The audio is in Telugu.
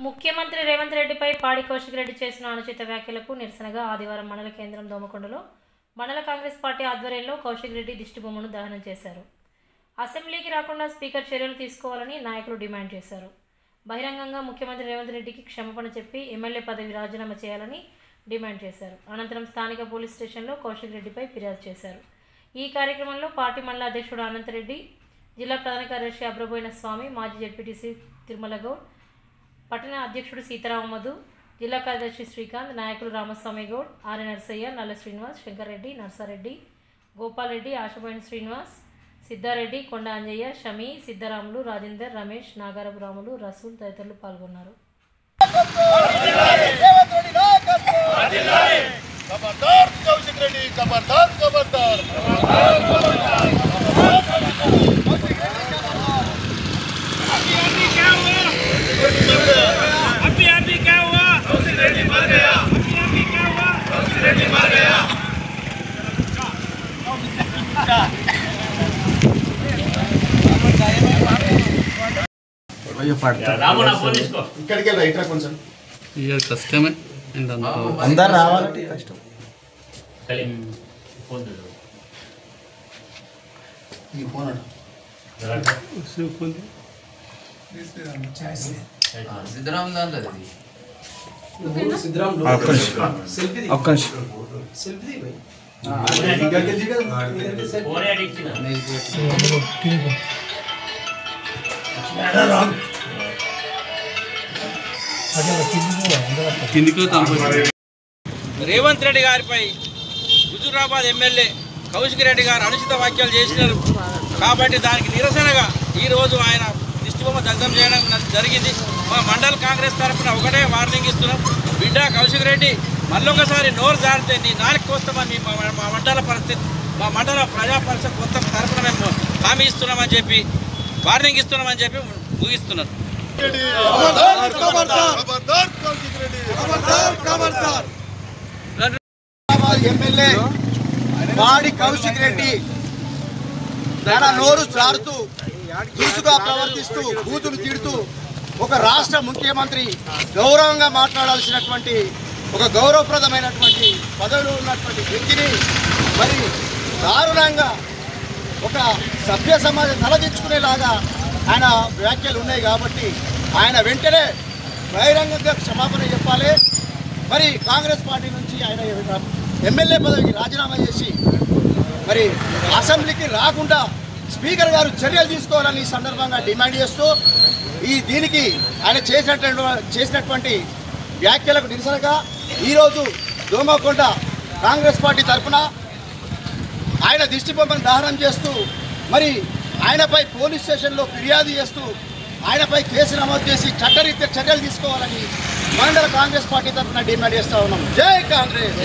ముఖ్యమంత్రి రేవంత్ రెడ్డిపై పాడి కౌశిక్ రెడ్డి చేసిన అనుచిత వ్యాఖ్యలకు నిరసనగా ఆదివారం మండల కేంద్రం దోమకొండలో మండల కాంగ్రెస్ పార్టీ ఆధ్వర్యంలో కౌశిక్ రెడ్డి దిష్టిబొమ్మను దహనం చేశారు. అసెంబ్లీకి రాకుండా స్పీకర్ చర్యలు తీసుకోవాలని నాయకులు డిమాండ్ చేశారు. బహిరంగంగా ముఖ్యమంత్రి రేవంత్ రెడ్డికి క్షమాపణ చెప్పి ఎమ్మెల్యే పదవి రాజీనామా చేయాలని డిమాండ్ చేశారు. అనంతరం స్థానిక పోలీస్ స్టేషన్లో కౌశిక్ రెడ్డిపై ఫిర్యాదు చేశారు. ఈ కార్యక్రమంలో పార్టీ మండల అధ్యక్షుడు అనంతరెడ్డి, జిల్లా ప్రధాన కార్యదర్శి అబ్రబోయిన స్వామి, మాజీ జెడ్పీటీసీ తిరుమల గౌడ్, పట్టణ అధ్యక్షుడు సీతారామమధు, జిల్లా కార్యదర్శి శ్రీకాంత్, నాయకులు రామస్వామి గౌడ్, ఆర్య నర్సయ్య, నల్ల శ్రీనివాస్, శంకర్రెడ్డి, నర్సారెడ్డి, గోపాల్ రెడ్డి, ఆశపోయిన శ్రీనివాస్, సిద్ధారెడ్డి, కొండ అంజయ్య, షమీ, సిద్ధరాములు, రాజేందర్, రమేష్, నాగారపు రాములు, రసూల్ తదితరులు పాల్గొన్నారు. ఇక్కడికి రైట్రా కొంచెం కష్టమే అందరు రావాలంటే కష్టం. రేవంత్ రెడ్డి గారిపై హుజూరాబాద్ ఎమ్మెల్యే కౌశిక్ రెడ్డి గారు అనుచిత వ్యాఖ్యలు చేసినారు కాబట్టి దానికి నిరసనగా ఈరోజు ఆయన దిష్టిబొమ్మ దగ్ధం చేయడం జరిగింది. మా మండల కాంగ్రెస్ తరఫున ఒకటే వార్నింగ్ ఇస్తున్నాం. బిడ్డ కౌశిక్ రెడ్డి, మళ్ళొకసారి నోరు జారితే నీ నాలుగు కోస్తామని మా మండల పరిస్థితి, మా మండల ప్రజా పరిషత్ మొత్తం తరఫున మేము హామీ ఇస్తున్నామని చెప్పి, వార్నింగ్ ఇస్తున్నామని చెప్పి ముగిస్తున్నారు. ఎమ్మెల్యే పాడి కౌశిక్ రెడ్డి తన నోరు జారుతూ దురుసుగా ప్రవర్తిస్తూ బూతులు తిడుతూ ఒక రాష్ట్ర ముఖ్యమంత్రి గౌరవంగా మాట్లాడాల్సినటువంటి ఒక గౌరవప్రదమైనటువంటి పదవిలో ఉన్నటువంటి వ్యక్తిని మరి దారుణంగా ఒక సభ్య సమాజం తలదించుకునేలాగా ఆయన వ్యాఖ్యలు ఉన్నాయి కాబట్టి ఆయన వెంటనే బహిరంగంగా క్షమాపణ చెప్పాలి. మరి కాంగ్రెస్ పార్టీ నుంచి ఆయన ఎమ్మెల్యే పదవికి రాజీనామా చేసి మరి అసెంబ్లీకి రాకుండా స్పీకర్ గారు చర్యలు తీసుకోవాలని ఈ సందర్భంగా డిమాండ్ చేస్తూ దీనికి ఆయన చేసినటువంటి వ్యాఖ్యలకు నిరసనగా ఈరోజు దోమకొండ కాంగ్రెస్ పార్టీ తరఫున ఆయన దిష్టిబొమ్మను దహనం చేస్తూ మరి ఆయనపై పోలీస్ స్టేషన్లో ఫిర్యాదు చేస్తూ ఆయనపై కేసు నమోదు చేసి చట్టరీత్యా చర్యలు తీసుకోవాలని మండల కాంగ్రెస్ పార్టీ తరఫున డిమాండ్ చేస్తూ ఉన్నాం. జై కాంగ్రెస్.